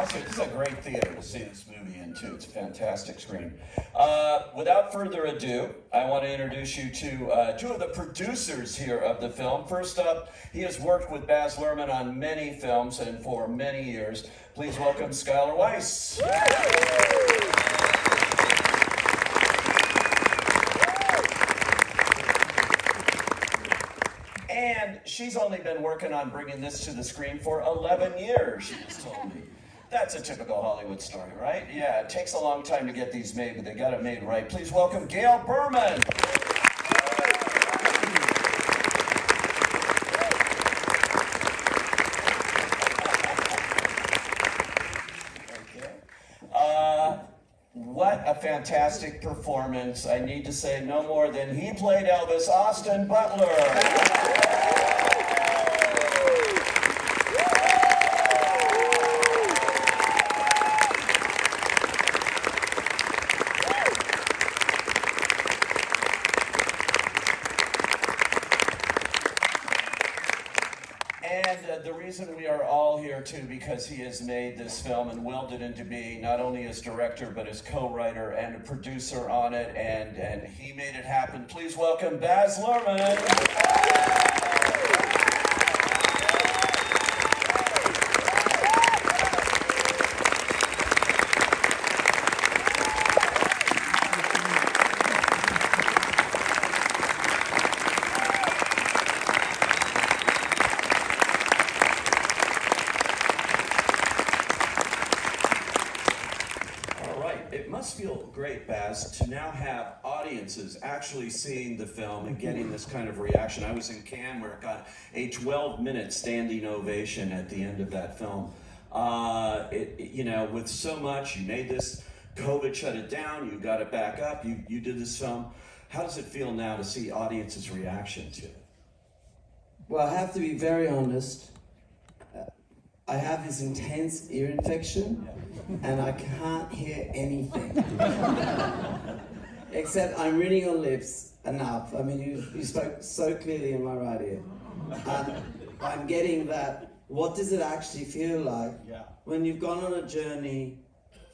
honestly, this is a great theater to see this movie in, too. It's a fantastic screen. Without further ado, I want to introduce you to two of the producers here of the film. First up, he has worked with Baz Luhrmann on many films and for many years. Please welcome Schuyler Weiss. And she's only been working on bringing this to the screen for 11 years, she just told me. That's a typical Hollywood story, right? Yeah, it takes a long time to get these made, but they got it made right. Please welcome Gail Berman. What a fantastic performance. I need to say no more than he played Elvis, Austin Butler. And the reason we are all here too, because he has made this film and willed it into being not only as director, but as co-writer and a producer on it, and he made it happen. Please welcome Baz Lerman. It must feel great, Baz, to now have audiences actually seeing the film and getting this kind of reaction. I was in Cannes where it got a 12-minute standing ovation at the end of that film. You know, with so much, you made this, COVID shut it down, you got it back up, you did this film. How does it feel now to see audiences' reaction to it? Well, I have to be very honest. I have this intense ear infection, and I can't hear anything. Except I'm reading your lips enough. I mean, you spoke so clearly in my right ear. And I'm getting that, what does it actually feel like when you've gone on a journey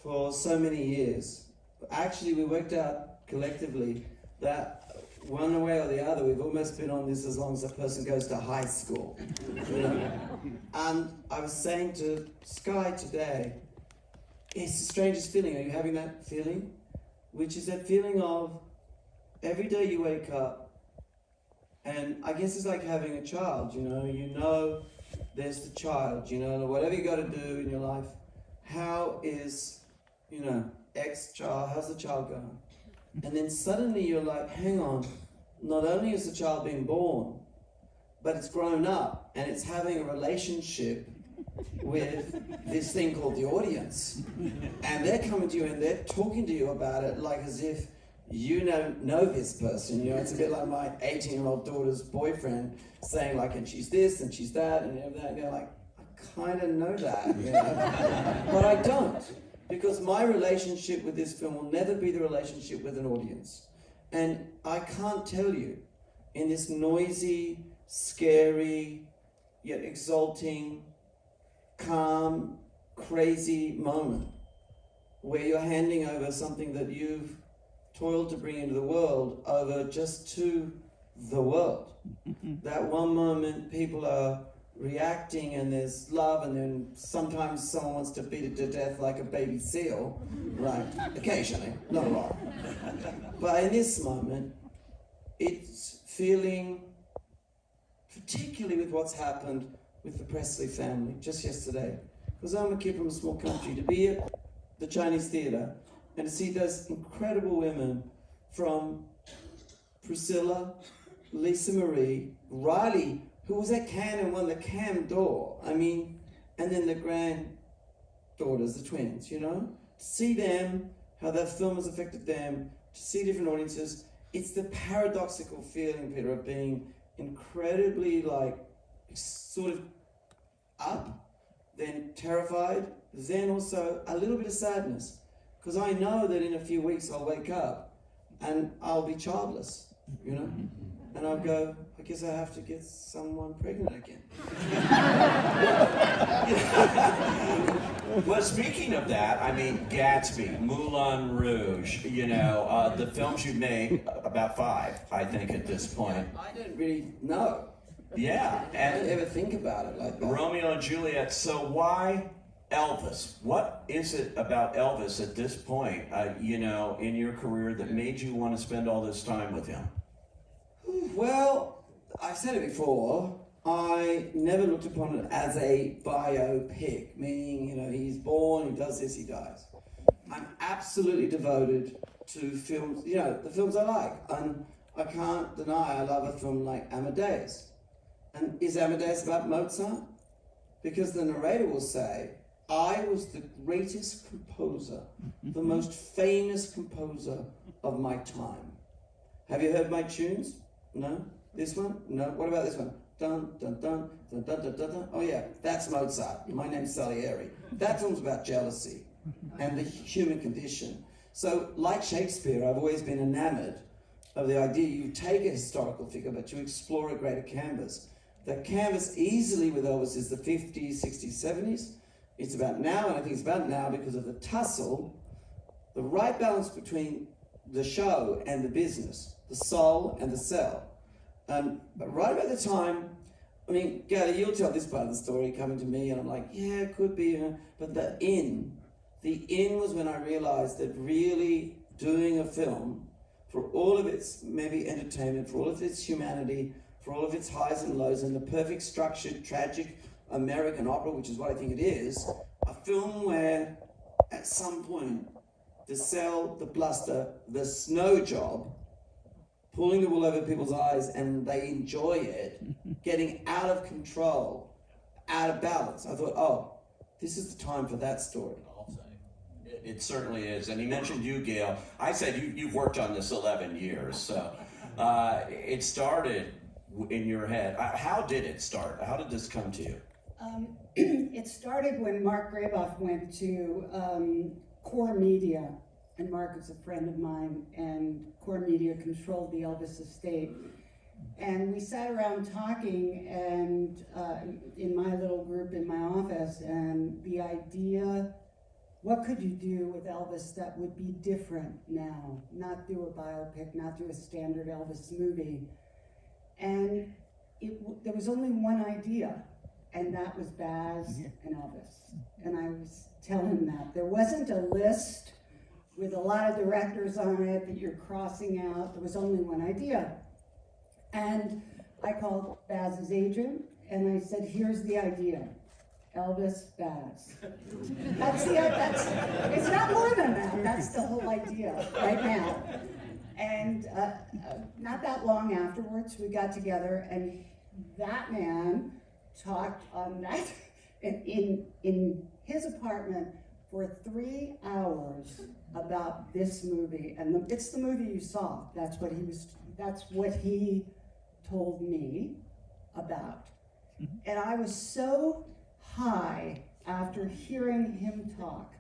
for so many years? Actually, we worked out collectively that one way or the other, we've almost been on this as long as a person goes to high school. You know? And I was saying to Sky today, it's the strangest feeling. Are you having that feeling? Which is that feeling of every day you wake up, and I guess it's like having a child, you know there's the child, whatever you got to do in your life, how is, ex-child, how's the child going? And then suddenly you're like, hang on, not only is the child being born, but it's grown up and it's having a relationship with this thing called the audience. And they're coming to you and they're talking to you about it like as if you know this person. It's a bit like my 18-year-old daughter's boyfriend saying like, and she's this and she's that and everything. And you're like, I kind of know that, but I don't. Because my relationship with this film will never be the relationship with an audience. And I can't tell you, in this noisy, scary, yet exalting, calm, crazy moment, where you're handing over something that you've toiled to bring into the world over just to the world. That one moment people are reacting and there's love, and then sometimes someone wants to beat it to death like a baby seal, right? Occasionally, not a lot. But in this moment, it's feeling, particularly with what's happened with the Presley family just yesterday, because I'm a kid from a small country, to be at the Chinese theater and to see those incredible women from Priscilla, Lisa Marie, Riley, who was at Cannes and won the Cannes d'Or. I mean, and then the granddaughters, the twins, to see them, how that film has affected them, to see different audiences. It's the paradoxical feeling, Peter, of being incredibly sort of up, then terrified, then also a little bit of sadness. Because I know that in a few weeks I'll wake up and I'll be childless, And I'll go, I guess I have to get someone pregnant again. Well, speaking of that, I mean, Gatsby, Moulin Rouge, you know, the films you've made, about 5, I think, at this point. I didn't really know. Yeah. I didn't ever think about it like that. Romeo and Juliet. So why Elvis? What is it about Elvis at this point, you know, in your career that made you want to spend all this time with him? Well, I've said it before. I never looked upon it as a biopic, meaning, you know, he's born, he does this, he dies. I'm absolutely devoted to films, you know, the films I like. And I can't deny I love a film like Amadeus. And is Amadeus about Mozart? Because the narrator will say, I was the greatest composer, the most famous composer of my time. Have you heard my tunes? No? This one? No? What about this one? Dun, dun, dun, dun, dun, dun, dun, dun. Oh yeah, that's Mozart. My name's Salieri. That film's about jealousy and the human condition. So, like Shakespeare, I've always been enamored of the idea you take a historical figure, but you explore a greater canvas. The canvas easily with Elvis is the 50s, 60s, 70s. It's about now, and I think it's about now because of the tussle, the right balance between the show and the business, the soul and the sell. But right about the time, I mean, Gail, you'll tell this part of the story coming to me, and I'm like, yeah, it could be, but the in was when I realized that really doing a film, for all of its maybe entertainment, for all of its humanity, for all of its highs and lows, and the perfect structured, tragic American opera, which is what I think it is, a film where at some point the sell, the bluster, the snow job, pulling the wool over people's eyes and they enjoy it, getting out of control, out of balance. I thought, oh, this is the time for that story. It certainly is. And he mentioned you, Gail. I said you've worked on this 11 years, so it started in your head. How did it start? How did this come to you? It started when Mark Graboff went to Core Media, and Mark is a friend of mine, and Core Media controlled the Elvis estate. And we sat around talking, and in my little group in my office, and the idea, what could you do with Elvis that would be different now? Not do a biopic, not do a standard Elvis movie. And there was only one idea, and that was Baz and Elvis. And I was telling him that. There wasn't a list with a lot of directors on it that you're crossing out. There was only one idea. And I called Baz's agent, and I said, here's the idea. Elvis, Baz. It's not more than that. That's the whole idea right now. And not that long afterwards, we got together, and that man talked on that in his apartment for 3 hours about this movie, and it's the movie you saw. That's what he told me about. And I was so high after hearing him talk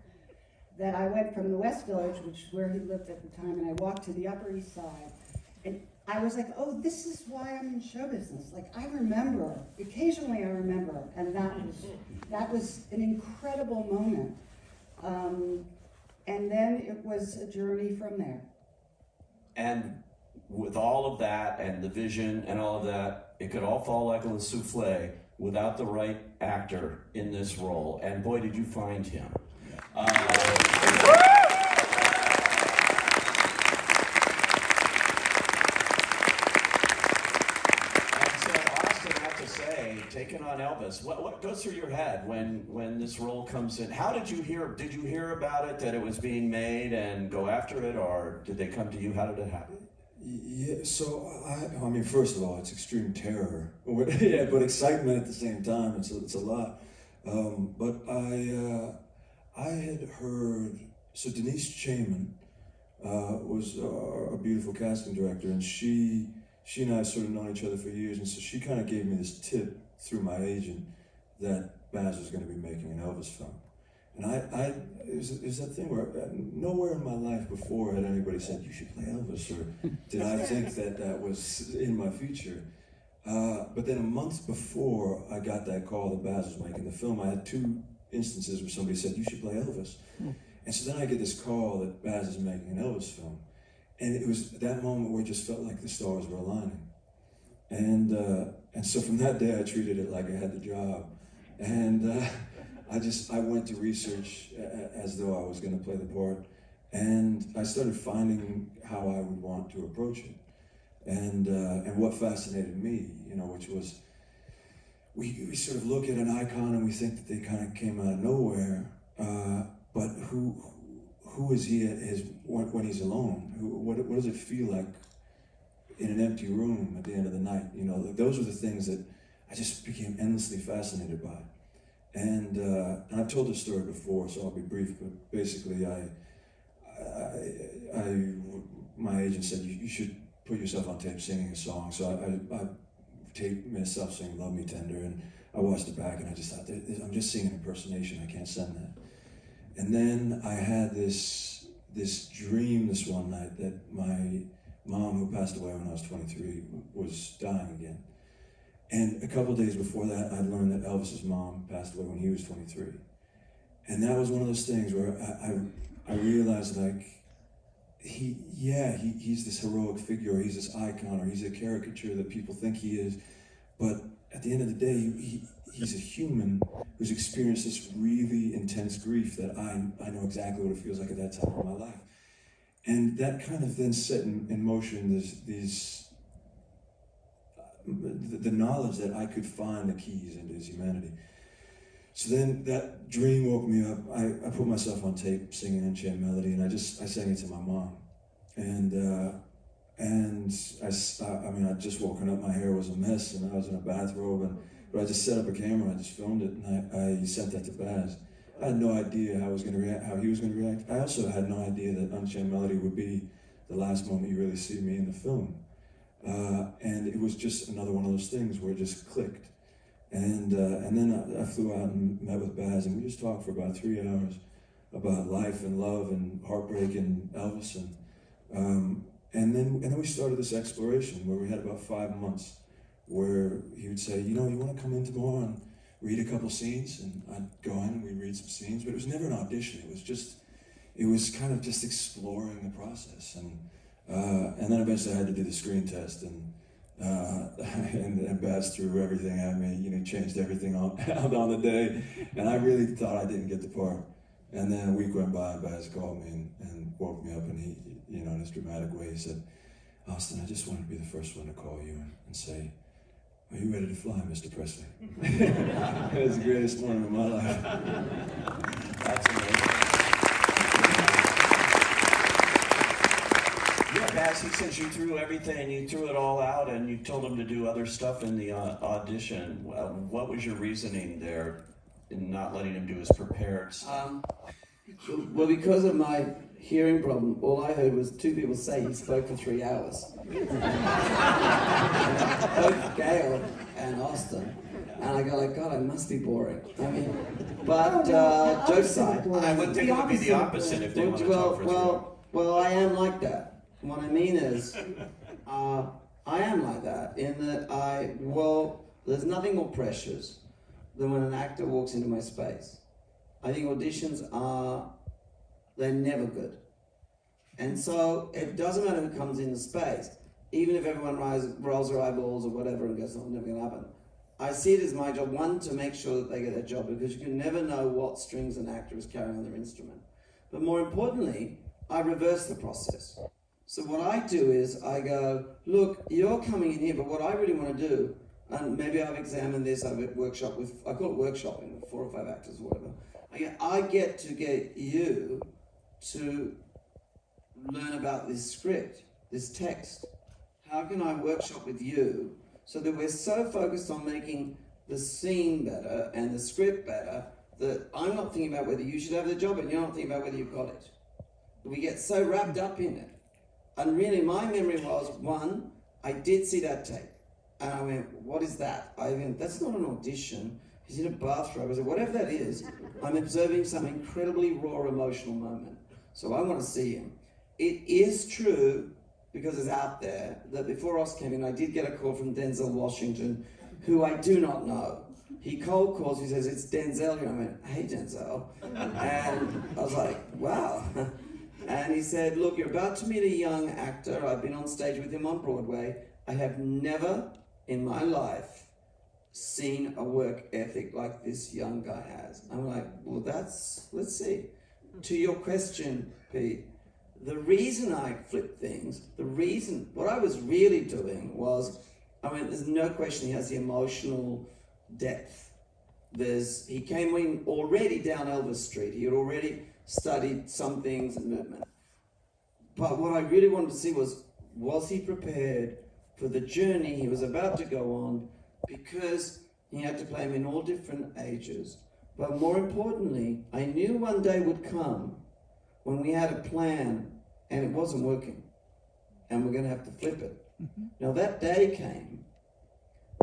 that I went from the West Village, which is where he lived at the time, and I walked to the Upper East Side. And I was like, oh, this is why I'm in show business. Like, I remember, occasionally I remember, and that was an incredible moment. And then it was a journey from there. And with all of that, and the vision, and all of that, it could all fall like a souffle without the right actor in this role. And boy, did you find him. Taking on Elvis, what goes through your head when this role comes in? How did you hear? Did you hear about it, that it was being made, and go after it, or did they come to you? How did it happen? Yeah, so I mean, first of all, it's extreme terror, yeah, but excitement at the same time. It's a lot. But I had heard. So Denise Chaman was a beautiful casting director, and she and I have sort of known each other for years, and so she kind of gave me this tip through my agent that Baz was going to be making an Elvis film. And it was that thing where nowhere in my life before had anybody said, you should play Elvis, or did I think that was in my future. But then a month before I got that call that Baz was making the film, I had 2 instances where somebody said, you should play Elvis. And so then I get this call that Baz is making an Elvis film. And it was that moment where it just felt like the stars were aligning. And so from that day, I treated it like I had the job. And I went to research as though I was going to play the part. And I started finding how I would want to approach it. And what fascinated me, you know, which was, we sort of look at an icon and we think that they kind of came out of nowhere, but who is he when he's alone? What does it feel like in an empty room at the end of the night? You know, those were the things that I just became endlessly fascinated by. And I've told this story before, so I'll be brief, but basically my agent said, you should put yourself on tape singing a song. So I taped myself singing Love Me Tender, and I watched it back and I just thought, I'm just singing impersonation, I can't send that. And then I had this dream this one night that my mom, who passed away when I was 23, was dying again. And a couple days before that, I'd learned that Elvis's mom passed away when he was 23. And that was one of those things where I realized, like, he's this heroic figure, or he's this icon, or he's a caricature that people think he is. But at the end of the day, he's a human who's experienced this really intense grief that I know exactly what it feels like at that time of my life. And that kind of then set in motion the knowledge that I could find the keys into his humanity. So then that dream woke me up. I put myself on tape singing Unchained Melody, and I sang it to my mom. And I'd just woken up, my hair was a mess, and I was in a bathrobe, but I just set up a camera, I just filmed it, and I sent that to Baz. I had no idea how he was going to react. I also had no idea that Unchained Melody would be the last moment you really see me in the film. And it was just another one of those things where it just clicked. And then I flew out and met with Baz, and we just talked for about 3 hours about life and love and heartbreak and Elvis. And then we started this exploration where we had about 5 months where he would say, you know, you want to come in tomorrow and read a couple scenes? And I'd go in and we'd read some scenes, but it was never an audition. It was kind of just exploring the process. And then eventually I had to do the screen test, and Baz threw everything at me, you know, changed everything out on the day, and I really thought I didn't get the part. And then a week went by, and Baz called me and woke me up, and he, you know, in his dramatic way, he said, Austin, I just wanted to be the first one to call you and say, are you ready to fly, Mr. Presley? It was the greatest moment of my life. That's amazing. Yeah, Baz, he says you threw everything, you threw it all out, and you told him to do other stuff in the audition. What was your reasoning there in not letting him do his prepared stuff? Well, because of my hearing problem, all I heard was two people say he spoke for 3 hours. Both Gail and Austin. And I go like, God, I must be boring. I mean, but jokes aside. I would think it would be the opposite if they want to talk for 3 hours. Well, I am like that. What I mean is, I am like that in that there's nothing more precious than when an actor walks into my space. I think auditions they're never good. And so it doesn't matter who comes in the space, even if everyone rolls their eyeballs or whatever and goes, oh, never gonna happen. I see it as my job, one, to make sure that they get their job, because you can never know what strings an actor is carrying on their instrument. But more importantly, I reverse the process. So what I do is I go, look, you're coming in here, but what I really want to do, and maybe I've examined this, I've workshopped with, I call it workshopping with 4 or 5 actors or whatever. I get to get you to learn about this script, this text. How can I workshop with you so that we're so focused on making the scene better and the script better that I'm not thinking about whether you should have the job and you're not thinking about whether you've got it. We get so wrapped up in it. And really my memory was, one, I did see that tape. And I went, what is that? I went, that's not an audition. He's in a bathrobe. I said, whatever that is, I'm observing some incredibly raw emotional moment. So I want to see him. It is true, because it's out there, that before Oz came in, I did get a call from Denzel Washington, who I do not know. he cold calls, he says, "It's Denzel here." I went, "Hey, Denzel." And I was like, wow. And he said, "Look, you're about to meet a young actor. I've been on stage with him on Broadway. I have never in my life seen a work ethic like this young guy has." I'm like, well, let's see. To your question, Pete, the reason I flipped things, what I was really doing was, there's no question he has the emotional depth. He came in already down Elvis Street. He had already studied some things and movement. But what I really wanted to see was he prepared for the journey he was about to go on, because he had to play him in all different ages. But more importantly, I knew one day would come when we had a plan and it wasn't working, and we're going to have to flip it. Mm-hmm. Now that day came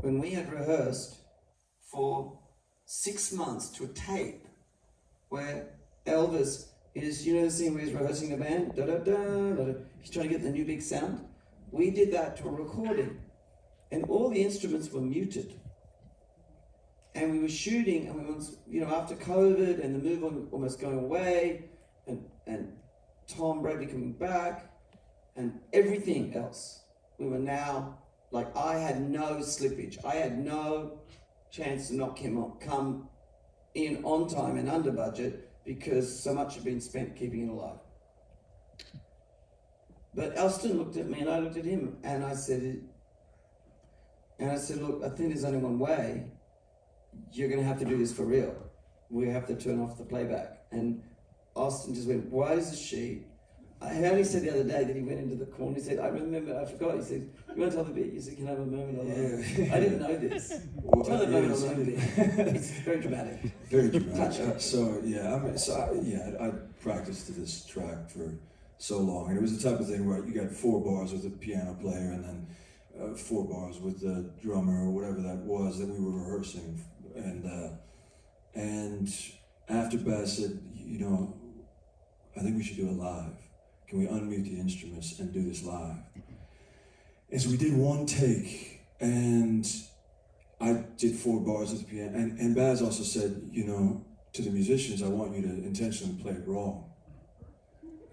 when we had rehearsed for 6 months to a tape where Elvis is, you know the scene where he's rehearsing the band? Da, da, da, da, da. He's trying to get the new big sound. We did that to a recording, and all the instruments were muted. And we were shooting, and we were, after COVID and the move almost going away, and Tom Bradley coming back, and everything else, we were now, like, I had no slippage. I had no chance to not come in on time and under budget, because so much had been spent keeping it alive. But Austin looked at me and I looked at him, and I said, "Look, I think there's only one way. You're going to have to do this for real. We have to turn off the playback." And Austin just went, "Why is the sheet?" I only said the other day that he went into the corner. He said, "I forgot." He said, "You want to tell the bit?" You said, "Can I have a moment alone?" Yeah. I didn't know this. Tell the moment alone bit. It's very dramatic. Very dramatic. I practiced to this track for so long, and it was the type of thing where you got 4 bars with the piano player, and then 4 bars with the drummer, or whatever that was that we were rehearsing. And after Baz said, "I think we should do it live. Can we unmute the instruments and do this live?" And so we did one take, and I did 4 bars with the piano. And Baz also said, to the musicians, "I want you to intentionally play it wrong."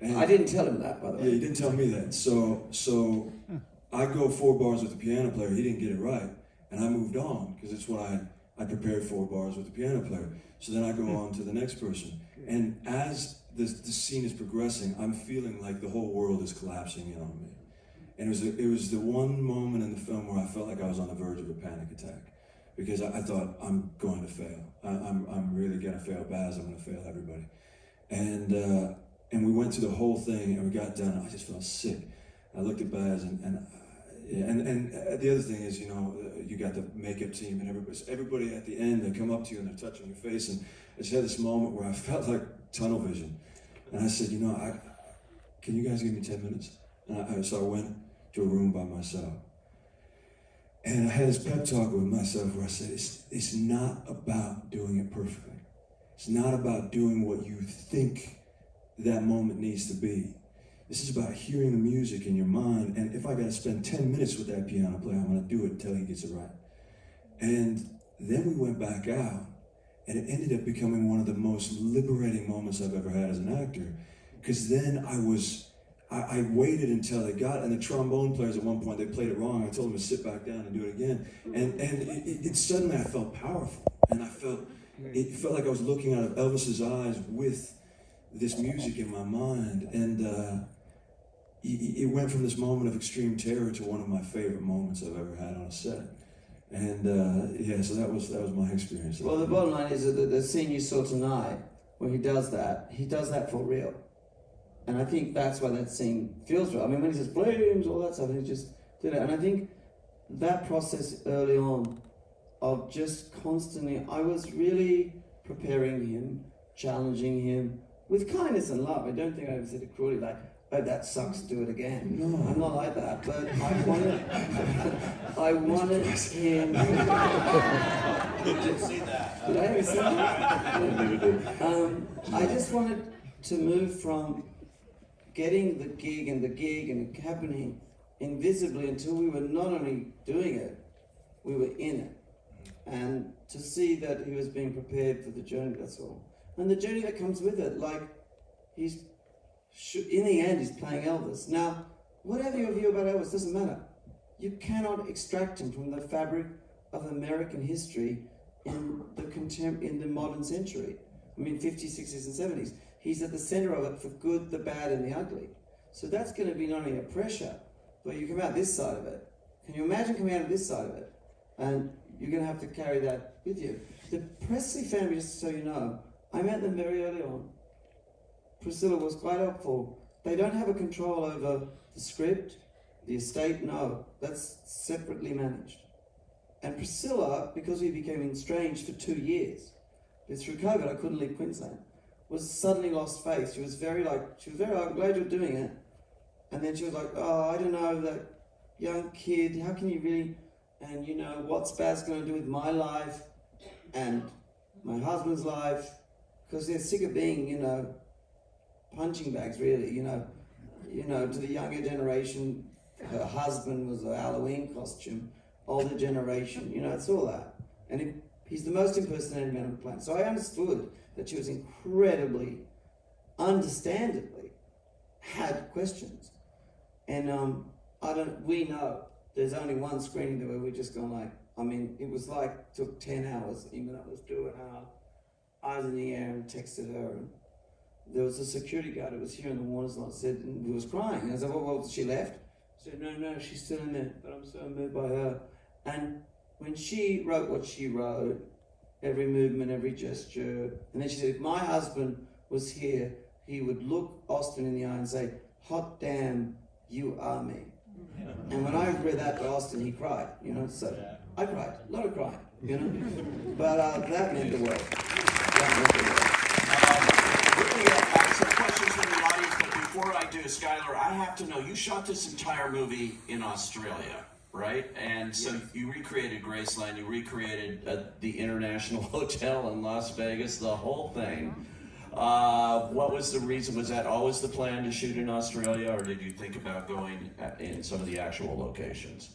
And I didn't tell him that, by the way. Yeah, he didn't tell me that. So I go 4 bars with the piano player. He didn't get it right, and I moved on, because it's what I prepared 4 bars with the piano player. So then I go on to the next person. And as the scene is progressing, I'm feeling like the whole world is collapsing in on me. And it was the one moment in the film where I felt like I was on the verge of a panic attack, because I thought, I'm going to fail. I'm really going to fail Baz. I'm going to fail everybody. And we went through the whole thing, and we got done, and I just felt sick. I looked at Baz, and the other thing is, you got the makeup team and everybody at the end, they come up to you and they're touching your face, and I just had this moment where I felt like tunnel vision. And I said, can you guys give me 10 minutes? And so I went to a room by myself. And I had this pep talk with myself where I said, it's not about doing it perfectly. It's not about doing what you think that moment needs to be. This is about hearing the music in your mind, and if I gotta spend 10 minutes with that piano player, I'm gonna do it until he gets it right. And then we went back out, and it ended up becoming one of the most liberating moments I've ever had as an actor, because then I waited until they got, and the trombone players at one point, they played it wrong. I told them to sit back down and do it again. And it suddenly I felt powerful, and it felt like I was looking out of Elvis's eyes with this music in my mind, and it went from this moment of extreme terror to one of my favorite moments I've ever had on a set. And so that was my experience. Well, the bottom line is that the scene you saw tonight, where he does that for real. And I think that's why that scene feels real. I mean, when he says flames, all that stuff, and he just did it. And I think that process early on of just constantly, I was really preparing him, challenging him with kindness and love. I don't think I ever said it cruelly, like, "Oh, that sucks, do it again." No, I'm not like that. But I wanted him. You did see that. Did I ever say that? I just wanted to move from getting the gig and it happening invisibly until we were not only doing it, we were in it. And to see that he was being prepared for the journey, that's all. And the journey that comes with it, like, in the end, he's playing Elvis. Now, whatever your view about Elvis, doesn't matter. You cannot extract him from the fabric of American history in the modern century. I mean, 50s, 60s, and 70s. He's at the center of it for good, the bad, and the ugly. So that's going to be not only a pressure, but you come out this side of it. Can you imagine coming out of this side of it? And you're going to have to carry that with you. The Presley family, just so you know, I met them very early on. Priscilla was quite helpful. They don't have a control over the script, the estate, no. That's separately managed. And Priscilla, because we became estranged for 2 years, but through COVID I couldn't leave Queensland, was suddenly lost faith. She was very, I'm glad you're doing it. And then she was like, oh, I don't know, that young kid, how can you really, and what's Baz going to do with my life and my husband's life? Because they're sick of being, punching bags, really, to the younger generation. Her husband was a Halloween costume, older generation, it's all that. And he's the most impersonated man on the planet. So I understood that she was incredibly, understandably, had questions. And we know there's only one screening there where we just gone it was took 10 hours, even though it was 2 hours. I was in the air and texted her. And there was a security guard who was here in the Warner's lot, said, and he was crying. And I said, well, she left? I said, no, she's still in there, but I'm so moved by her. And when she wrote what she wrote, every movement, every gesture, and then she said, if my husband was here, he would look Austin in the eye and say, hot damn, you are me. And when I read that to Austin, he cried, so I cried, a lot of crying, but that meant the world. We're going to get some questions from the audience, but before I do, Schuyler, I have to know, you shot this entire movie in Australia, right? And so you recreated Graceland, you recreated the International Hotel in Las Vegas, the whole thing. What was the reason? Was that always the plan to shoot in Australia, or did you think about going in some of the actual locations?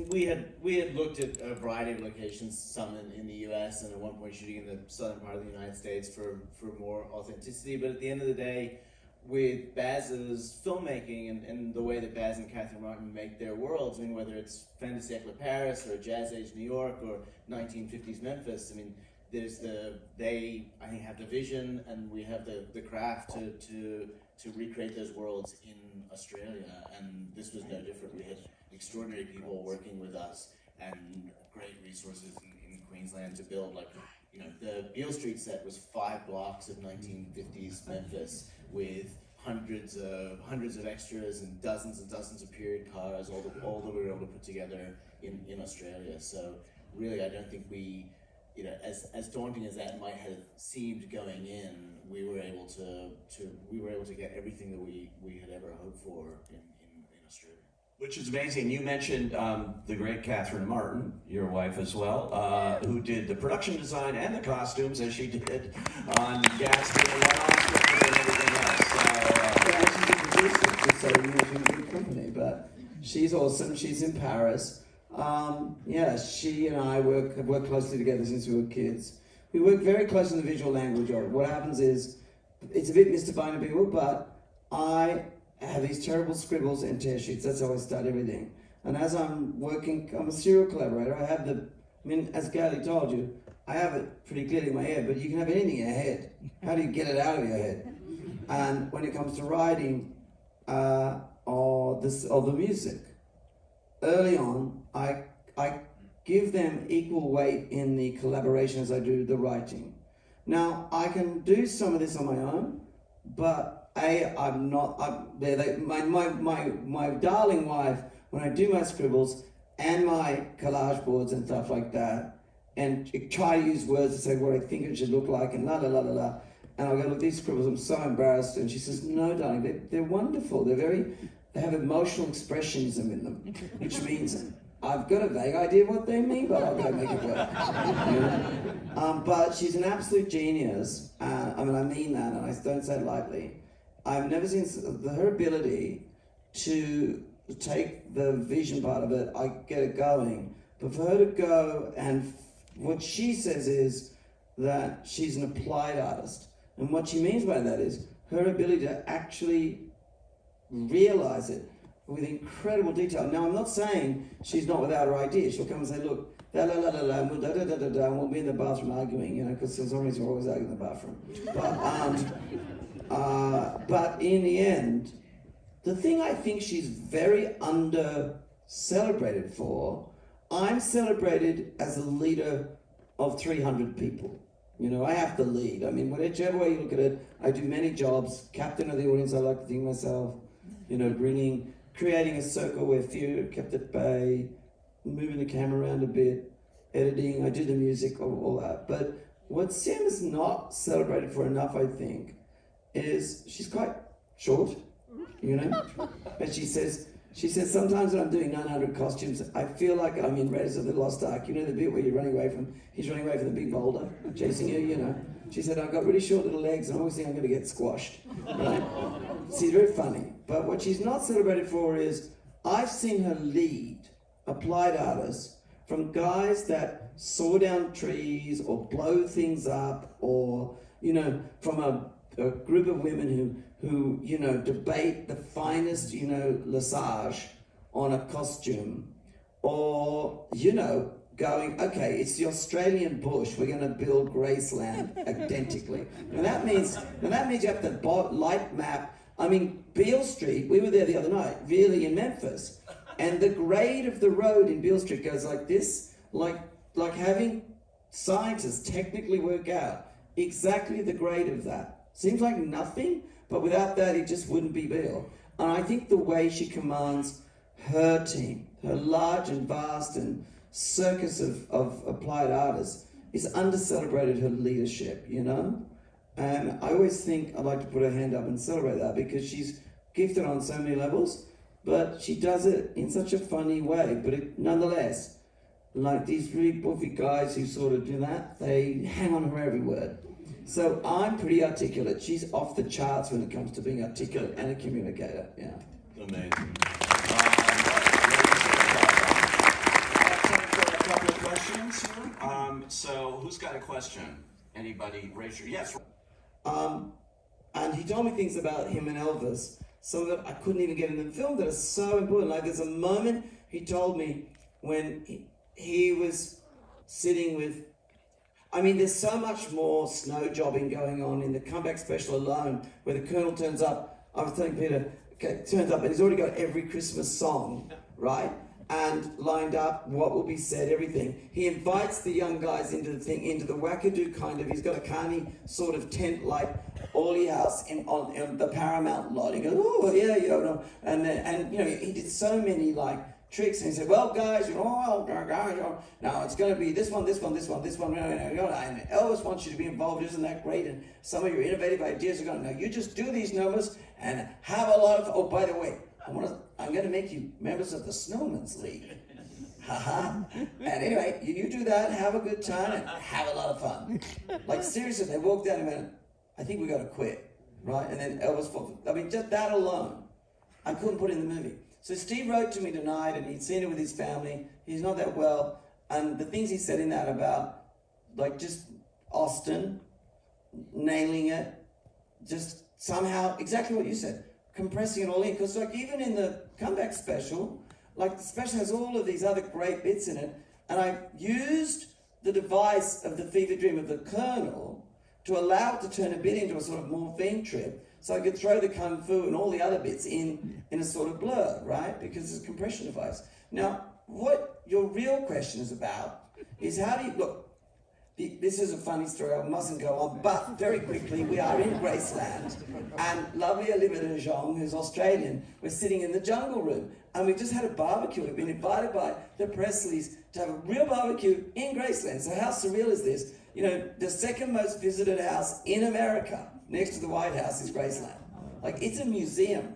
We had looked at a variety of locations, some in the U.S. and at one point shooting in the southern part of the United States for more authenticity. But at the end of the day, with Baz's filmmaking and the way that Baz and Catherine Martin make their worlds, whether it's Fantasy-Siècle Paris or Jazz Age New York or 1950s Memphis, they I think have the vision and we have the craft to recreate those worlds in Australia, and this was no different. We had extraordinary people working with us and great resources in Queensland to build, the Beale Street set was 5 blocks of 1950s Memphis with hundreds of extras and dozens of period cars, all that we were able to put together in Australia. So really, I don't think we, as daunting as that might have seemed going in, we were able to get everything that we had ever hoped for in Australia. Which is amazing. You mentioned the great Catherine Martin, your wife as well, who did the production design and the costumes, as she did on Gatsby and Oscar and everything else. She's a producer, so she's a good company, but she's awesome. She's in Paris. She and I have worked closely together since we were kids. We work very close on the visual language of it. What happens is, it's a bit mystifying to people, but I have these terrible scribbles and tear sheets. That's how I start everything. And as I'm working, I'm a serial collaborator. I have as Gail told you, I have it pretty clearly in my head, but you can have anything in your head. How do you get it out of your head? And when it comes to writing or the music, early on, I give them equal weight in the collaboration as I do the writing. Now, I can do some of this on my own, but I'm not. My darling wife, when I do my scribbles and my collage boards and stuff like that, and try to use words to say what I think it should look like, and la la la la la, and I'll go, look, these scribbles, I'm so embarrassed, and she says, no, darling, they're wonderful. They have emotional expressionism in them, which means I've got a vague idea what they mean, but I'll go make it work. But she's an absolute genius. I mean that, and I don't say it lightly. I've never seen her ability to take the vision part of it. I get it going, but for her to go and what she says is that she's an applied artist. And what she means by that is her ability to actually realize it with incredible detail. Now, I'm not saying she's not without her idea. She'll come and say, look, la la la la la, and we'll be in the bathroom arguing, because there's always arguing in the bathroom. But in the end, the thing I think she's very under-celebrated for, I'm celebrated as a leader of 300 people. I have to lead. I mean, whichever way you look at it, I do many jobs. Captain of the audience, I like to think myself. Creating a circle where fear kept at bay, moving the camera around a bit, editing, I do the music, all that. But what Sim is not celebrated for enough, I think, is she's quite short, But she says sometimes when I'm doing 900 costumes, I feel like I'm in Raiders of the Lost Ark. The bit where he's running away from the big boulder, chasing you, She said, I've got really short little legs and I always think I'm going to get squashed. Right? She's very funny. But what she's not celebrated for is, I've seen her lead applied artists from guys that saw down trees or blow things up, or, from a group of women who debate the finest, lassage on a costume, or, going, okay, it's the Australian bush, we're going to build Graceland identically. And that means you have to light map. I mean, Beale Street, we were there the other night, really in Memphis, and the grade of the road in Beale Street goes like this, like having scientists technically work out exactly the grade of that. Seems like nothing, but without that, it just wouldn't be Beale. And I think the way she commands her team, her large and vast and circus of applied artists, is under-celebrated her leadership, And I always think I'd like to put her hand up and celebrate that, because she's gifted on so many levels, but she does it in such a funny way. But nonetheless, like these really buffy guys who sort of do that, they hang on her every word. So I'm pretty articulate. She's off the charts when it comes to being articulate and a communicator. Yeah. Amazing. A couple of questions here. So who's got a question? Anybody? Raise your yes. And he told me things about him and Elvis, some that I couldn't even get in the film, that are so important. Like, there's a moment he told me when he was sitting with, I mean, there's so much more snow jobbing going on in the comeback special alone, where the Colonel turns up. I was telling Peter, turns up and he's already got every Christmas song, right? And lined up what will be said, everything. He invites the young guys into the thing, into the wackadoo kind of, he's got a carny sort of tent like Orly House on the Paramount lot. He goes, oh yeah, and he did so many like tricks, and he said, well guys, now it's going to be this one, and Elvis wants you to be involved, isn't that great? And some of your innovative ideas are going, now you just do these numbers and have a lot of, oh, by the way, I'm going to make you members of the Snowman's League. Haha. And anyway, you do that, have a good time, and have a lot of fun. Like, seriously, they walked down and went, I think we got to quit, right? And then Elvis, I mean, just that alone, I couldn't put in the movie. So Steve wrote to me tonight, and he'd seen it with his family. He's not that well. And the things he said in that about, like, just Austin, nailing it, just somehow, exactly what you said, compressing it all in, because like even in the comeback special, like the special has all of these other great bits in it, and I used the device of the fever dream of the Colonel to allow it to turn a bit into a sort of morphine trip, so I could throw the kung fu and all the other bits in a sort of blur, right? Because it's a compression device. Now, what your real question is about is how do you, look, this is a funny story, I mustn't go on, but very quickly, we are in Graceland, and lovely Olivia de Jong, who's Australian, we're sitting in the jungle room, and we just had a barbecue. We've been invited by the Presleys to have a real barbecue in Graceland. So how surreal is this? The second most visited house in America, next to the White House, is Graceland. Like, it's a museum.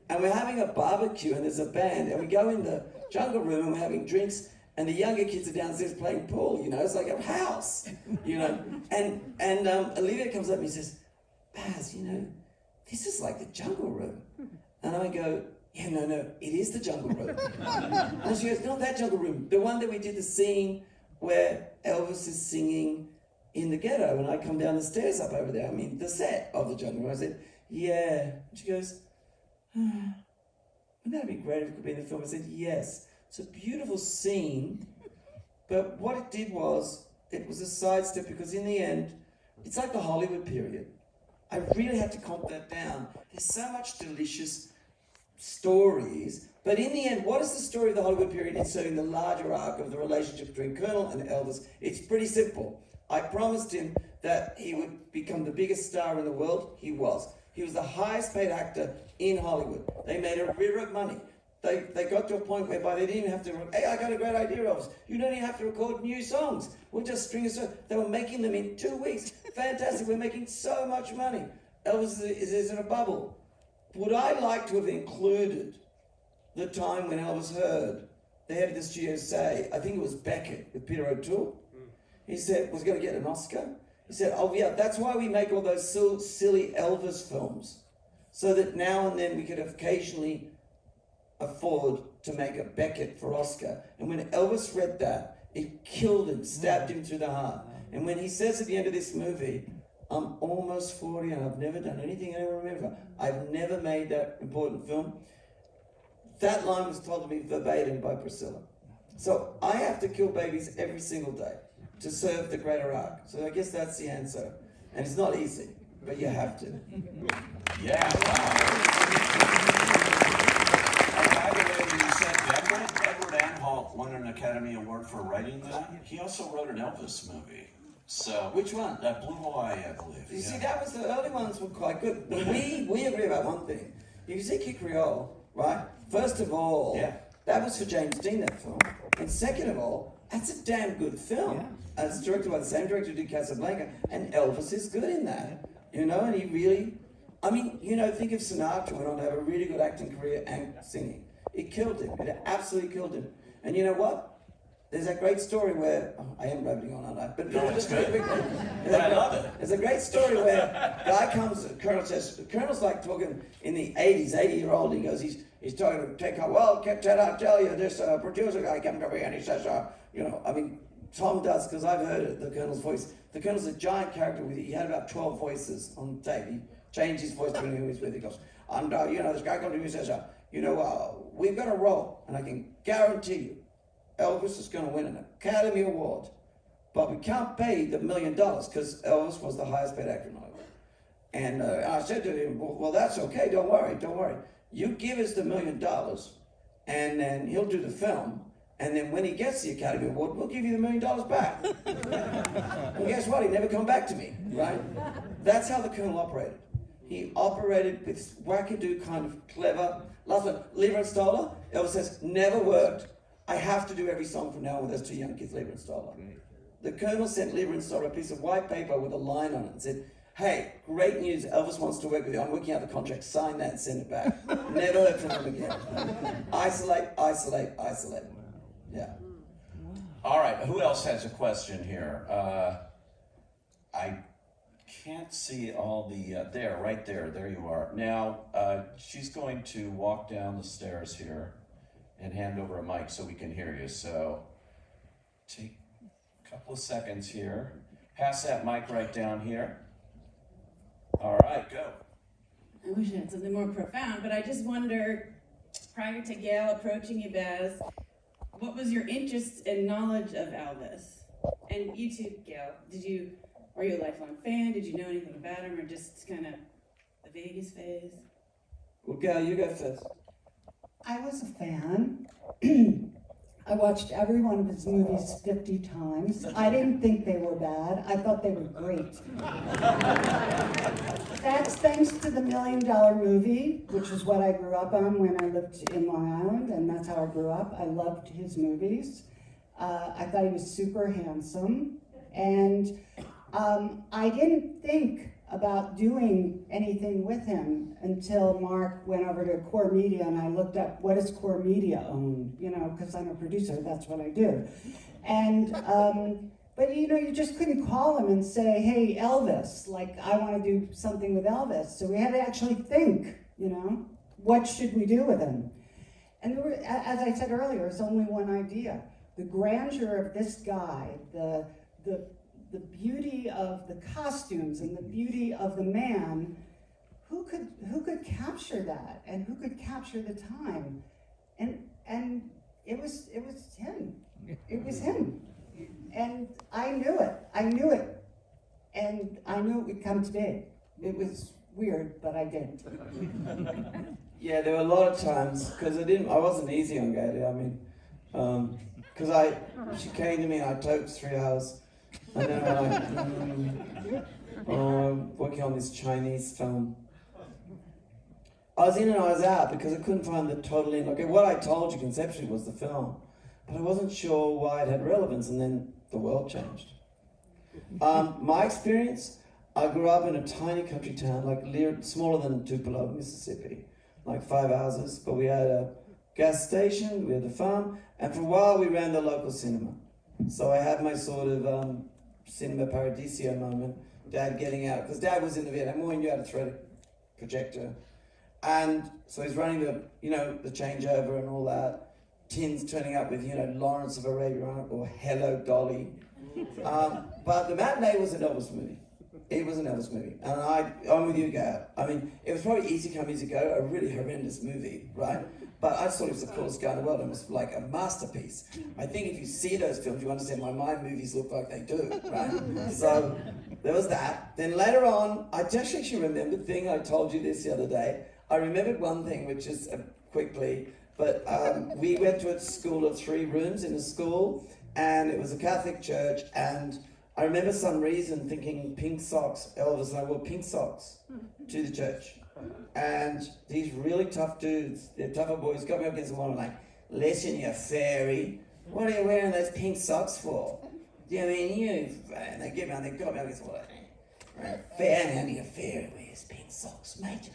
And we're having a barbecue, and there's a band, and we go in the jungle room, and we're having drinks, and the younger kids are downstairs playing pool, it's like a house, And Olivia comes up and says, Baz, this is like the jungle room. And I go, yeah, no, it is the jungle room. And she goes, not that jungle room, the one that we did the scene where Elvis is singing in the ghetto, and I come down the stairs up over there. I mean, the set of the jungle. I said, yeah. And she goes, wouldn't that be great if it could be in the film? I said, yes. It's a beautiful scene, but what it did was, it was a sidestep, because in the end, it's like the Hollywood period. I really had to comp that down. There's so much delicious stories, but in the end, what is the story of the Hollywood period in serving the larger arc of the relationship between Colonel and Elvis? It's pretty simple. I promised him that he would become the biggest star in the world. He was. He was the highest paid actor in Hollywood. They made a river of money. They got to a point whereby they didn't even have to, hey, I got a great idea, Elvis. You don't even have to record new songs. We'll just string a song. They were making them in 2 weeks. Fantastic. We're making so much money. Elvis is in a bubble. Would I like to have included the time when Elvis heard the head of the studio say, I think it was Beckett with Peter O'Toole, he said, was going to get an Oscar. He said, oh yeah, that's why we make all those silly Elvis films, so that now and then we could occasionally afford to make a Beckett for Oscar. And when Elvis read that, it killed him, stabbed him through the heart. And when he says at the end of this movie, I'm almost 40 and I've never done anything anyone remember. I've never made that important film. That line was told to me verbatim by Priscilla. So I have to kill babies every single day to serve the greater arc. So I guess that's the answer. And it's not easy, but you have to. Yeah, wow. By the way, you said Edward Anhalt won an Academy Award for writing that. He also wrote an Elvis movie. So Which one? Blue Hawaii, I believe. You see, that was the early ones were quite good. But we agree about one thing. You see Kid Creole, right? First of all, that was for James Dean, that film. And second of all, that's a damn good film. Yeah. It's directed by the same director who did Casablanca, and Elvis is good in that. You know, and he really, I mean, you know, think if Sinatra went on to have a really good acting career and singing. It killed him. It absolutely killed him. And you know what? There's a great story where, I am rabbiting on, aren't I? But no, just very quickly. I love it. There's a great story where a guy comes, the Colonel says, the Colonel's like talking in the 80s, 80-year-old, he goes, he's talking to take out, well, Ted, I'll tell you, this producer guy came to me and he says, you know, I mean, Tom does, because I've heard it, the Colonel's voice. The Colonel's a giant character with, he had about 12 voices on tape. He changed his voice depending on who he was with. He goes, and, you know, this guy comes to me and says, you know, we've got a role, and I can guarantee you, Elvis is going to win an Academy Award, but we can't pay the $1 million because Elvis was the highest paid actor in Hollywood. And I said to him, well, that's okay, don't worry. You give us the $1 million, and then he'll do the film, and then when he gets the Academy Award, we'll give you the $1 million back. And guess what? He never come back to me, right? That's how the Colonel operated. He operated with this wackadoo kind of clever. Last one, Lever and Stoller, Elvis says, never worked. I have to do every song from now on with those two young kids, Lever and Stoller. The Colonel sent Lever and Stoller a piece of white paper with a line on it and said, hey, great news, Elvis wants to work with you. I'm working out the contract. Sign that and send it back. Never heard from him again. Isolate. Yeah. All right, who else has a question here? I can't see all the, right there you are. Now, she's going to walk down the stairs here and hand over a mic so we can hear you. So take a couple of seconds here. Pass that mic right down here. All right, go. I wish I had something more profound, but I just wonder, prior to Gail approaching you, Baz, what was your interest and knowledge of Elvis? And you too, Gail, were you a lifelong fan? Did you know anything about him, or just kind of the Vegas phase? Well, Gail, you go first. I was a fan. I watched every one of his movies 50 times. I didn't think they were bad. I thought they were great. That's thanks to the $1 Million movie, which is what I grew up on when I lived in Long Island, and that's how I grew up. I loved his movies. I thought he was super handsome. And I didn't think about doing anything with him until Mark went over to Core Media, and I looked up, what does Core Media own? You know, because I'm a producer, that's what I do. And, but you know, you just couldn't call him and say, hey, Elvis, like, I want to do something with Elvis. So we had to actually think, you know, what should we do with him? And there were, as I said earlier, it's only one idea. the grandeur of this guy, the beauty of the costumes and the beauty of the man, who could capture that, and who could capture the time, and it was him. It was him, and I knew it, and I knew it would come to be. It was weird, but I did. Yeah, there were a lot of times, because I wasn't easy on Gail. I mean, because she came to me and I talked 3 hours, and then I'm like, I'm working on this Chinese film. I was in and I was out because I couldn't find the total in. Okay, what I told you conceptually was the film, but I wasn't sure why it had relevance, and then the world changed. My experience, I grew up in a tiny country town, like smaller than Tupelo, Mississippi, like 5 houses, but we had a gas station, we had a farm, and for a while we ran the local cinema. So I had my sort of cinema paradiso moment, Dad getting out, because Dad was in the Vietnam War and you had to thread a projector. And so he's running the changeover and all that, tins turning up with, Lawrence of Arabia or Hello Dolly. But the matinee was an Elvis movie. It was an Elvis movie. And I'm with you, Gail. I mean, it was probably Easy Come, Easy Go, a really horrendous movie, right? But I just thought it was the coolest guy in the world. It was like a masterpiece. I think if you see those films, you understand why my movies look like they do, right? So there was that. Then later on, I just actually remembered the thing I told you this the other day. I remembered one thing, which is quickly, but we went to a school of 3 rooms in a school, and it was a Catholic church, and I remember some reason thinking pink socks, Elvis, and I wore pink socks to the church. And these really tough dudes, they're tougher boys, got me up against the wall and like, listen, you fairy, what are you wearing those pink socks for? Do you mean you? And they got me against the wall. Right. Fair, only a fairy wears pink socks, mate.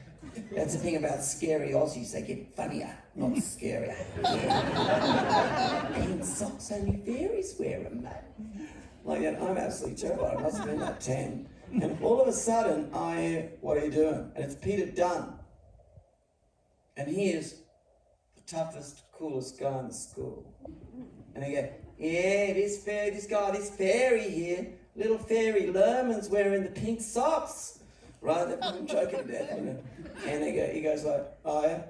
That's the thing about scary Aussies, they get funnier, not scarier. Pink socks, only fairies wear them, mate. Like that, I'm absolutely terrified. I must have been like 10. And all of a sudden, what are you doing? And it's Peter Dunn. And he is the toughest, coolest guy in the school. And they go, yeah, this fairy here, little fairy Lerman's wearing the pink socks. Right? I'm joking to death, And he goes like, oh yeah?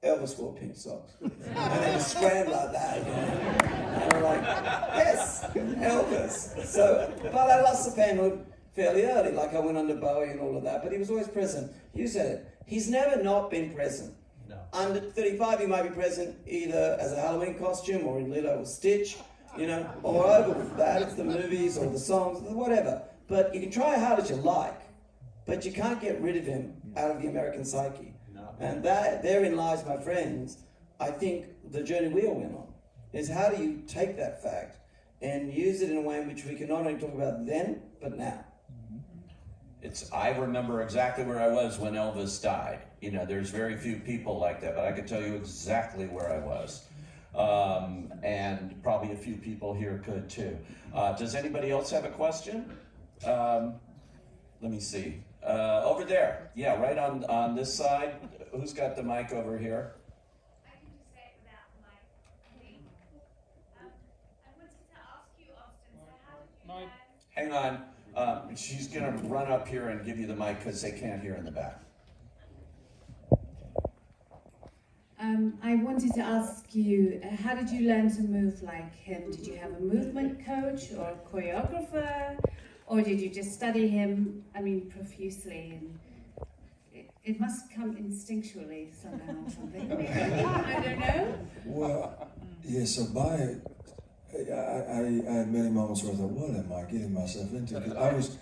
Elvis wore pink socks. And they just scrammed like that, And I'm like, yes, Elvis. So, but I lost the fanhood fairly early. Like I went under Bowie and all of that, but he was always present. You said it. He's never not been present. No. Under 35, he might be present either as a Halloween costume or in Lilo or Stitch, or over that. It's the movies or the songs, whatever. But you can try how hard as you like, but you can't get rid of him out of the American psyche. And therein lies, my friends, I think the journey we all went on, is how do you take that fact and use it in a way in which we can not only talk about then, but now. I remember exactly where I was when Elvis died. There's very few people like that, but I can tell you exactly where I was. And probably a few people here could too. Does anybody else have a question? Let me see. Over there. Yeah, right on this side. Who's got the mic over here? I can just say it without the mic. I wanted to ask you, Austin, so how did you Hang on. She's going to run up here and give you the mic because they can't hear in the back. I wanted to ask you, how did you learn to move like him? Did you have a movement coach or a choreographer? Or did you just study him, profusely? And it must come instinctually somehow or something. Maybe. I don't know. Well, yeah, so I had many moments where I thought, what am I getting myself into? Because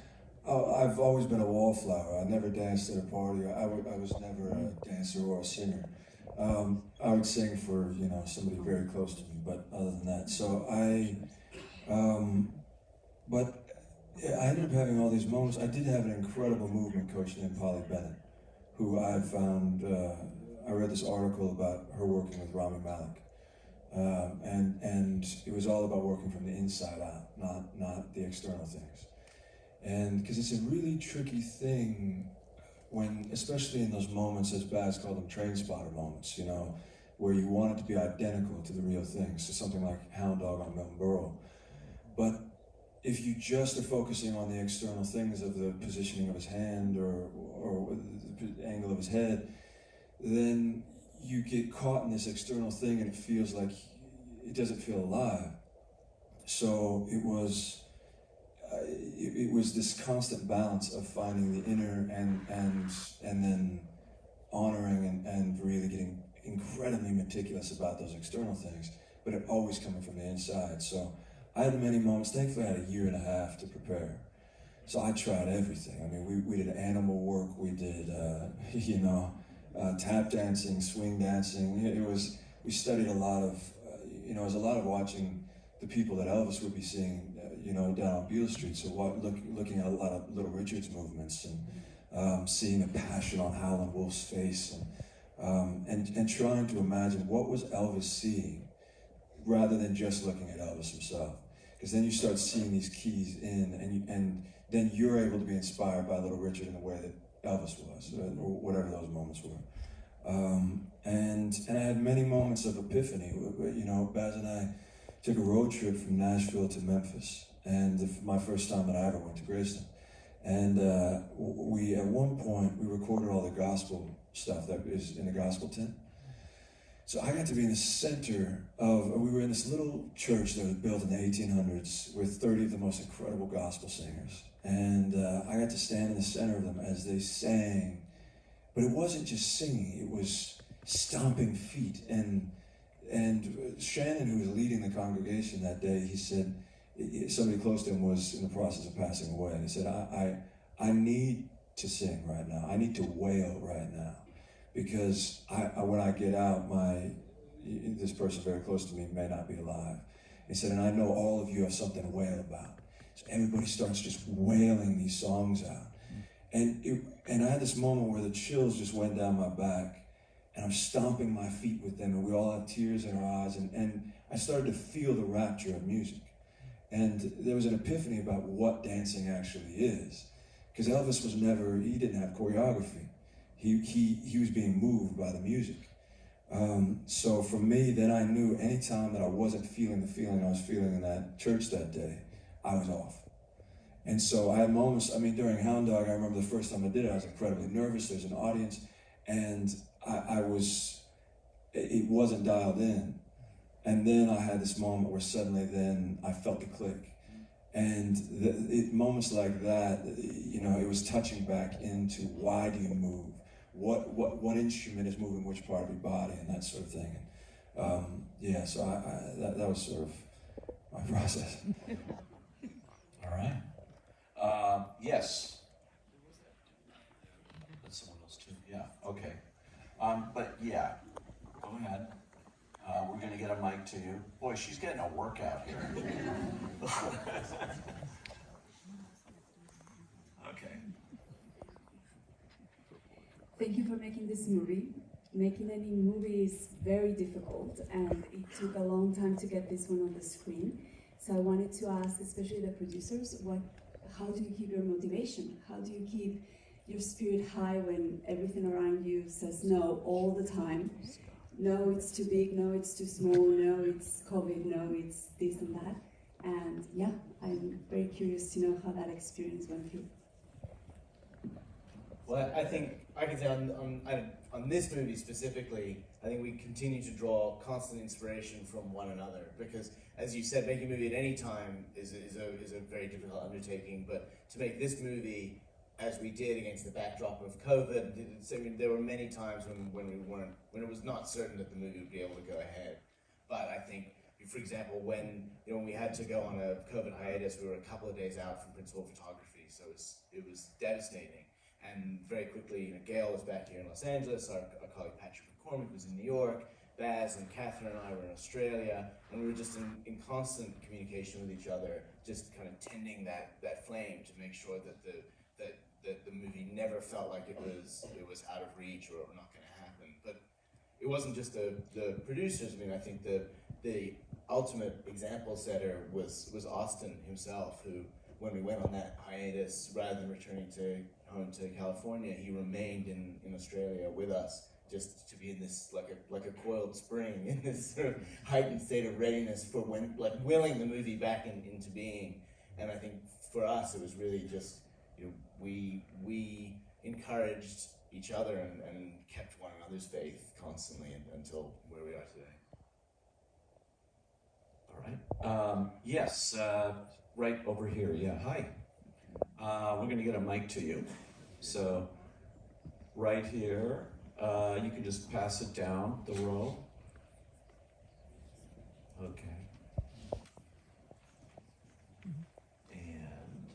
I've always been a wallflower. I never danced at a party. I was never a dancer or a singer. I would sing for, somebody very close to me, but other than that. So I ended up having all these moments. I did have an incredible movement coach named Polly Bennett, who I found, I read this article about her working with Rami Malek. And it was all about working from the inside out, not the external things. And because it's a really tricky thing when, especially in those moments, as Baz called them, train spotter moments, where you want it to be identical to the real thing. So something like Hound Dog on Milton Berle. But if you just are focusing on the external things of the positioning of his hand or the angle of his head, then you get caught in this external thing and it feels like it doesn't feel alive. So it was this constant balance of finding the inner and then honoring and really getting incredibly meticulous about those external things, but it always coming from the inside. So I had many moments. Thankfully, I had a year and a half to prepare. So I tried everything. I mean, we did animal work. We did, tap dancing, swing dancing. We studied a lot of, it was a lot of watching the people that Elvis would be seeing, down on Beale Street. So looking at a lot of Little Richard's movements and seeing the passion on Howlin' Wolf's face and trying to imagine what was Elvis seeing rather than just looking at Elvis himself. Because then you start seeing these keys in, and then you're able to be inspired by Little Richard in the way that Elvis was, or whatever those moments were. And I had many moments of epiphany. Baz and I took a road trip from Nashville to Memphis, and my first time that I ever went to Graceland. And we, at one point, we recorded all the gospel stuff that is in the gospel tent. So I got to be in the center we were in this little church that was built in the 1800s with 30 of the most incredible gospel singers. And I got to stand in the center of them as they sang. But it wasn't just singing, it was stomping feet. And Shannon, who was leading the congregation that day, he said, somebody close to him was in the process of passing away. And he said, I need to sing right now. I need to wail right now. Because when I get out, this person very close to me may not be alive. He said, and I know all of you have something to wail about. So everybody starts just wailing these songs out. And I had this moment where the chills just went down my back, and I'm stomping my feet with them, and we all have tears in our eyes, and I started to feel the rapture of music. And there was an epiphany about what dancing actually is. Because Elvis he didn't have choreography. He was being moved by the music. So for me, then I knew anytime that I wasn't feeling the feeling I was feeling in that church that day, I was off. And so I had moments, during Hound Dog, I remember the first time I did it, I was incredibly nervous. There's an audience, and it wasn't dialed in. And then I had this moment where suddenly then I felt the click. And moments like that, it was touching back into why do you move? What instrument is moving which part of your body and that sort of thing. So that was sort of my process. All right. Yes. That's someone else too. Yeah. Okay. But yeah, go ahead. We're gonna get a mic to you. Boy, she's getting a workout here. Okay. Thank you for making this movie. Making any movie is very difficult, and it took a long time to get this one on the screen. So I wanted to ask, especially the producers, how do you keep your motivation? How do you keep your spirit high when everything around you says no all the time? No, it's too big, no, it's too small, no, it's COVID, no, it's this and that. And yeah, I'm very curious to know how that experience went through. Well, I think I can say on this movie specifically, I think we continue to draw constant inspiration from one another, because, as you said, making a movie at any time is a very difficult undertaking. But to make this movie, as we did against the backdrop of COVID, there were many times when it was not certain that the movie would be able to go ahead. But I think, for example, when we had to go on a COVID hiatus, we were a couple of days out from principal photography, so it was devastating. And very quickly, Gail was back here in Los Angeles, our colleague Patrick McCormick was in New York, Baz and Catherine and I were in Australia, and we were just in constant communication with each other, just kind of tending that flame to make sure that the movie never felt like it was out of reach or not going to happen. But it wasn't just the producers. I think the ultimate example setter was Austin himself, who, when we went on that hiatus, rather than returning home to California, he remained in Australia with us just to be in this like a coiled spring, in this sort of heightened state of readiness for when, like, willing the movie back into being. And I think for us it was really just, you know, we encouraged each other and kept one another's faith constantly until where we are today. All right. Yes, right over here. Yeah, hi. We're going to get a mic to you. So, right here, you can just pass it down the row. Okay. And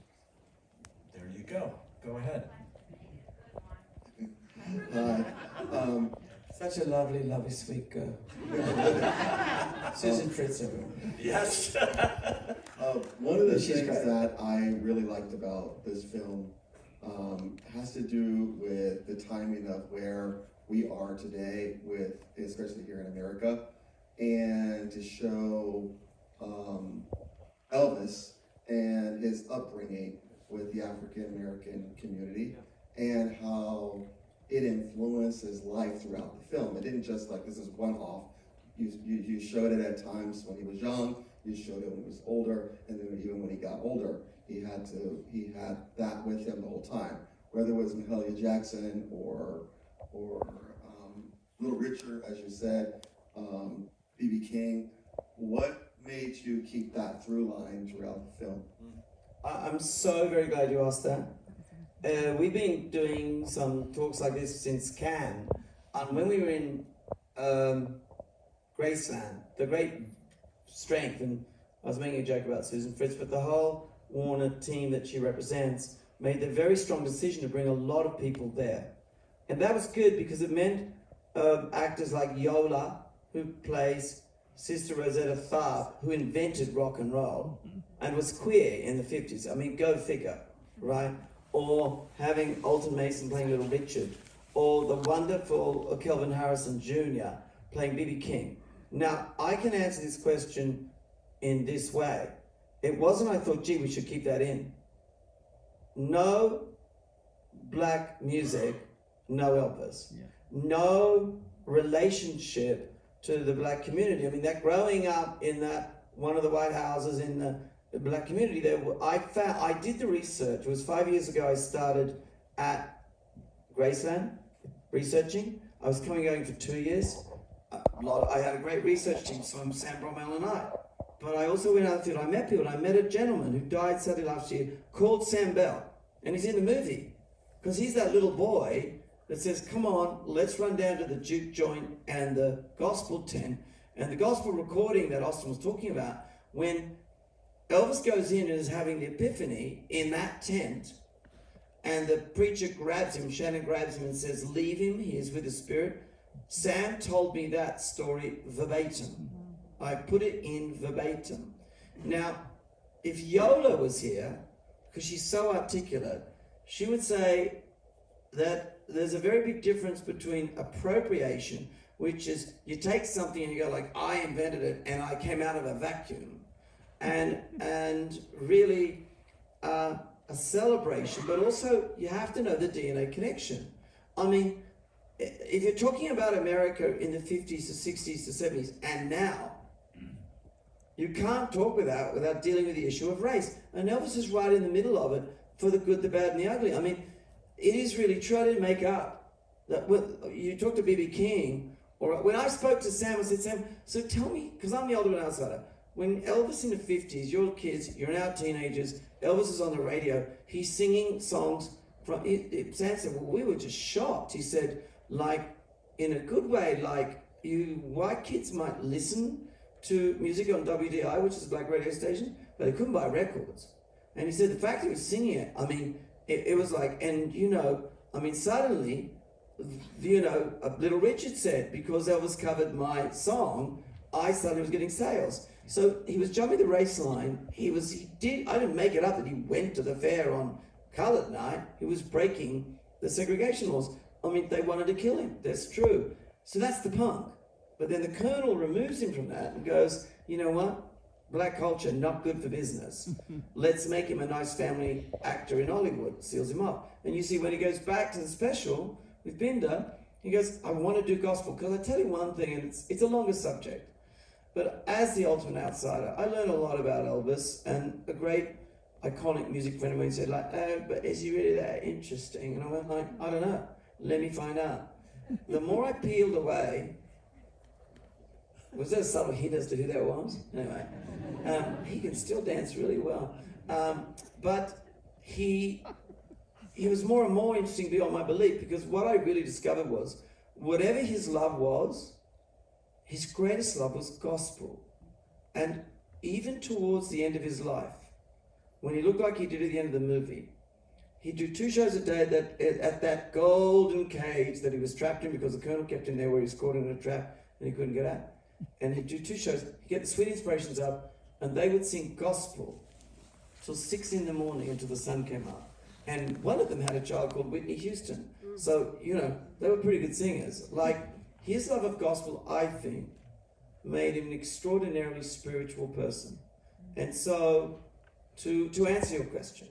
there you go. Go ahead. Such a lovely, lovely, sweet girl. Susan Fritz, everyone. Yes. One of the She's things great. that I really liked about this film has to do with the timing of where we are today, with especially here in America, and to show Elvis and his upbringing with the African American community, and how it influenced his life throughout the film. It didn't just like, this is one-off. You showed it at times when he was young, you showed it when he was older, and then even when he got older, he had that with him the whole time. Whether it was Mahalia Jackson or Little Richard, as you said, B.B. King, what made you keep that through line throughout the film? I'm so very glad you asked that. We've been doing some talks like this since Cannes, and when we were in Graceland, the great strength, and I was making a joke about Susan Fritz, but the whole Warner team that she represents made the very strong decision to bring a lot of people there. And that was good because it meant actors like Yola, who plays Sister Rosetta Tharpe, who invented rock and roll and was queer in the 50s. I mean, go figure, right? Or having Alton Mason playing Little Richard, or the wonderful Kelvin Harrison Jr. playing B.B. King. Now, I can answer this question in this way. It wasn't I thought, gee, we should keep that in. No black music, no Elvis. Yeah. No relationship to the black community. I mean, that growing up in that one of the white houses in the black community there, I did the research. It was 5 years ago I started at Graceland researching. I was going for 2 years. I had a great research team, so Sam Bromell and I. But I also went out there and I met people. I met a gentleman who died sadly last year called Sam Bell. And he's in the movie. Because he's that little boy that says, come on, let's run down to the juke joint and the gospel tent. And the gospel recording that Austin was talking about, when Elvis goes in and is having the epiphany in that tent, and the preacher grabs him, Shannon grabs him and says, leave him, he is with the Spirit. Sam told me that story verbatim. I put it in verbatim. Now, if Yola was here, because she's so articulate, she would say that there's a very big difference between appropriation, which is you take something and you go like, I invented it and I came out of a vacuum, and really a celebration, but also you have to know the DNA connection. I mean, if you're talking about America in the 50s to 60s to 70s and now, you can't talk without dealing with the issue of race. And Elvis is right in the middle of it for the good, the bad, and the ugly. I mean, it is really true. I didn't make up. That when you talk to B.B. King, or when I spoke to Sam, I said, Sam, so tell me, because I'm the older one outsider, when Elvis in the 50s, you're kids, you're now teenagers, Elvis is on the radio, he's singing songs from, Sam said, well, we were just shocked. He said, like, in a good way, like, you white kids might listen to music on WDI, which is a black radio station, but they couldn't buy records. And he said the fact he was singing it, I mean, it was like, and suddenly, Little Richard said, because Elvis covered my song, I suddenly was getting sales. So he was jumping the race line. I didn't make it up that he went to the fair on colored night. He was breaking the segregation laws. I mean, they wanted to kill him. That's true. So that's the punk. But then the Colonel removes him from that and goes, you know what? Black culture, not good for business. Let's make him a nice family actor in Hollywood. Seals him up. And you see when he goes back to the special with Binder, He goes, I want to do gospel, because I tell you one thing, and it's a longer subject, but as the ultimate outsider, I learned a lot about Elvis, and a great iconic music friend of mine said, like, oh, but is he really that interesting? And I went like, I don't know, let me find out. The more I peeled away, was there a subtle hint as to who that was? Anyway, he can still dance really well. But he was more and more interesting beyond my belief, because what I really discovered was, whatever his love was, his greatest love was gospel. And even towards the end of his life, when he looked like he did at the end of the movie, he'd do 2 shows a day at that golden cage that he was trapped in, because the colonel kept him there where he was caught in a trap and he couldn't get out. And he'd do 2 shows, he'd get the Sweet Inspirations up, and they would sing gospel till 6 in the morning until the sun came up. And one of them had a child called Whitney Houston. So, you know, they were pretty good singers. Like, his love of gospel, I think, made him an extraordinarily spiritual person. And so, to answer your question,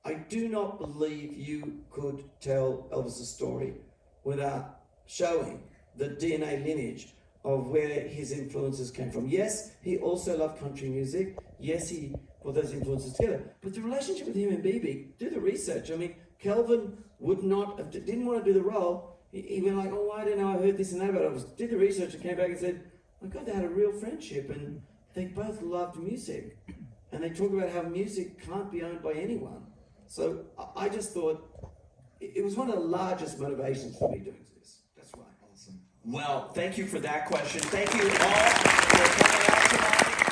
I do not believe you could tell Elvis' story without showing the DNA lineage of where his influences came from. Yes, he also loved country music. Yes, he put those influences together. But the relationship with him and BB, do the research. I mean, Kelvin didn't want to do the role. He went like, oh, I don't know, I heard this and that about it. Did the research and came back and said, my God, they had a real friendship, and they both loved music. And they talk about how music can't be owned by anyone. So I just thought it was one of the largest motivations for me doing this. That's why. Awesome. Well, thank you for that question. Thank you all for coming out tonight.